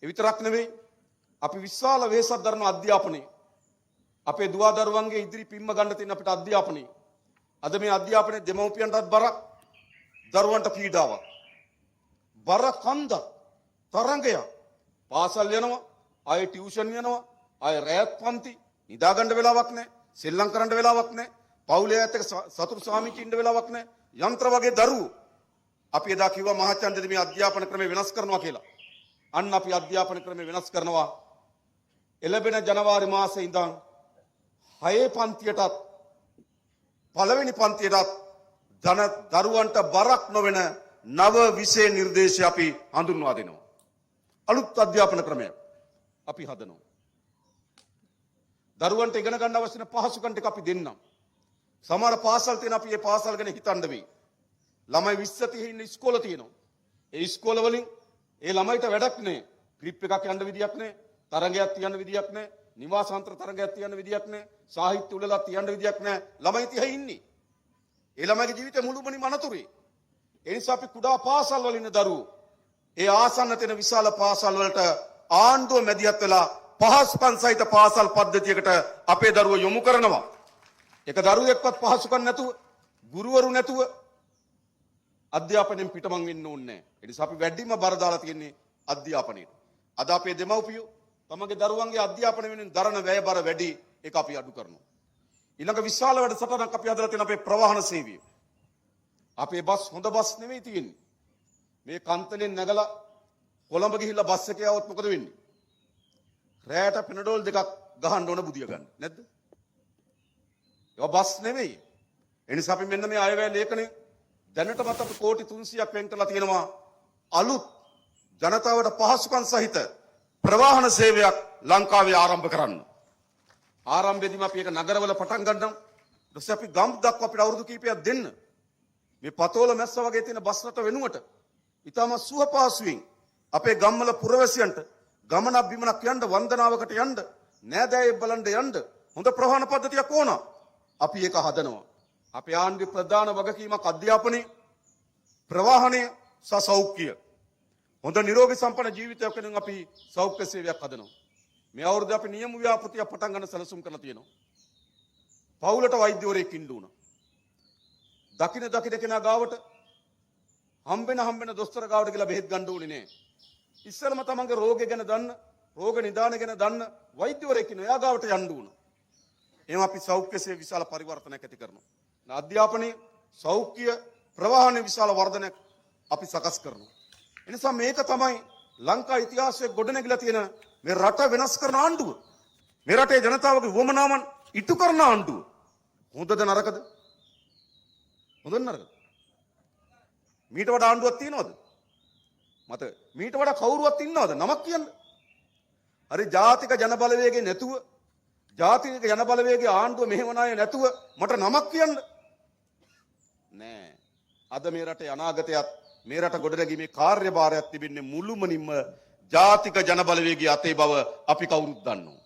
ඒ විතරක් නෙවෙයි අපි විශාල වෙහෙසක් දරන අධ්‍යාපනයේ අපේ දුවා දරුවන්ගේ ඉදිරි පිම්ම ගන්න තියෙන අපිට අධ්‍යාපනයේ අද මේ අධ්‍යාපනයේ දෙමව්පියන්ටත් බරක් දරුවන්ට පීඩාවක් බර කන්ද තරංගය පාසල් යනවා ආයේ ටියුෂන් යනවා ආයේ රැයත් පන්ති නිදා ගන්න වෙලාවක් නැහැ සෙල්ලම් කරන්න වෙලාවක් නැහැ පවුලේ ඇත්ත සතුරු ස්වාමීන් ඉන්න වෙලාවක් නැහැ යන්ත්‍ර වගේ දරුවෝ අපි එදා කිව්වා මහාචන්දදී මේ අධ්‍යාපන ක්‍රමය වෙනස් කරනවා කියලා අන්න අපි අධ්‍යාපන ක්‍රමය වෙනස් කරනවා එළබෙන ජනවාරි මාසේ ඉඳන් 6 පන්තියටත් පළවෙනි පන්තියටත් දරුවන්ට බරක් නොවන නව විෂය නිර්දේශය අපි හඳුන්වා දෙනවා. අලුත් අධ්‍යාපන ක්‍රමයක් අපි හදනවා. දරුවන්ට ඉගෙන ගන්න අවශ්‍ය වෙන පහසුකම් ටික අපි දෙන්නම්. සමහර පාසල් තියෙන අපි මේ පාසල් ගැන හිතන්න වෙයි. ළමයි 20 30 ඉන්න ඉස්කෝල තියෙනවා. ඒ ඉස්කෝල වලින් ඒ ළමයිට වැඩක් නෑ. ට්‍රිප් එකක් යන්න විදියක් නෑ. තරඟයක් තියන්න විදියක් නෑ. නිවාසාන්තර තරඟයක් තියන්න විදියක් නෑ. සාහිත්‍ය උළෙලක් තියන්න විදියක් නෑ. ළමයි 30 ඉන්නේ. ඒ ළමයිගේ ජීවිතේ මුළුමනින්ම අනතුරුයි. ඒ නිසා අපි කුඩා පාසල් වල ඉන්න දරුවෝ ඒ ආසන්න තියෙන විශාල පාසල් වලට ආණ්ඩුව මැදිහත් වෙලා පහසුකම් සහිත පාසල් පද්ධතියකට අපේ දරුවෝ යොමු කරනවා. එක දරුවෙක්වත් පහසුකම් නැතුව ගුරුවරු නැතුව අධ්‍යාපනයෙන් පිටමං වෙන්න ඕනේ නැහැ. ඒ නිසා අපි වැඩිම බර දාලා තියෙන්නේ අධ්‍යාපනයට. අද අපේ දෙමව්පියෝ තමගේ දරුවන්ගේ අධ්‍යාපනය වෙනුවෙන් දරන වැය බර වැඩි ඒක අපි අඩු කරනවා. ඊළඟ විශාල වැඩසටහනක් අපි හදලා තියෙන අපේ ප්‍රවාහන සේවය. අපේ බස් හොඳ බස් නෙවෙයි තියෙන්නේ. මේ කන්තලෙන් නැගලා කොළඹ ගිහිල්ලා බස් එකේ આવොත් මොකද වෙන්නේ? රැයට පෙනඩෝල් දෙකක් ගහන්න ඕන බුදිය ගන්න. නැද්ද? ඒක බස් නෙවෙයි. ඒ නිසා අපි මෙන්න මේ අයවැය ලේඛනේ දැනටමත් අපි කෝටි 300ක් වෙන් කරලා තියෙනවා අලුත් ජනතාවට පහසුකම් සහිත ප්‍රවාහන සේවයක් ලංකාවේ ආරම්භ කරන්න. ආරම්භයේදීම අපි ඒක නගරවල පටන් ගන්නම්. ඊට පස්සේ අපි ගම් දක්වා අපිට අවුරුදු කිහිපයක් දෙන්න. මේ පතෝල මැස්ස වගේ තියෙන බස් රට වෙනුවට ඊටම සුවපහසුවෙන් අපේ ගම්වල පුරවැසියන්ට ගමනක් බිමනක් යන්න වන්දනාවකට යන්න නෑදෑයෙක් බලන්න යන්න හොඳ ප්‍රවාහන පද්ධතියක් ඕන. අපි ඒක හදනවා. අපේ ආණ්ඩුවේ ප්‍රධාන වගකීමක් අධ්‍යාපනයේ ප්‍රවාහනය සහ සෞඛ්‍ය. හොඳ නිරෝගී සම්පන්න ජීවිතයක් වෙනුවෙන් අපි සෞඛ්‍ය සේවයක් හදනවා. මේ අවුරුද්දේ අපි නියම ව්‍යාපෘතිය පටන් ගන්න සැලසුම් කරලා තියෙනවා. පවුලට වෛද්‍යවරයෙක් ඉන්න ඕන. දකින කෙනා ගාවට හම්බෙන දොස්තර ගාවට ගිහලා බෙහෙත් ගන්න ඕනේ නෑ. ඉස්සෙල්ලම තමන්ගේ රෝගය ගැන දන්න, රෝග නිදාන ගැන දන්න වෛද්‍යවරයෙක් ඉන්නවා. එයා ගාවට යන්න ඕන. එහෙනම් අපි සෞඛ්‍ය සේව විශාල පරිවර්තනයක් ඇති කරනවා. අධ්‍යාපනයේ සෞඛ්‍ය ප්‍රවාහනයේ විශාල වර්ධනයක් අපි සකස් කරනවා. ඒ නිසා මේක තමයි ලංකා ඉතිහාසයේ ගොඩනැගිලා තියෙන මේ රට වෙනස් කරන ආණ්ඩුව. මේ රටේ ජනතාවගේ වමනාවන් ඉටු කරන ආණ්ඩුව. හොඳද නරකද? හොඳ නරකද? මීට වඩා ආණ්ඩුවක් තියනවද? මත මීට වඩා කවුරුවත් ඉන්නවද? නමක් කියන්න. හරි ජාතික ජන බලවේගය නැතුව ජාතික ජන බලවේගයේ ආණ්ඩුව මෙහෙවන අය නැතුව මට නමක් කියන්න. නෑ. අද මේ රටේ අනාගතයත් මේ රට ගොඩනැගීමේ කාර්යභාරයක් තිබෙන්නේ මුළුමනින්ම ජාතික ජන බලවේගයේ අතේ බව අපි කවුරුත් දන්නවා.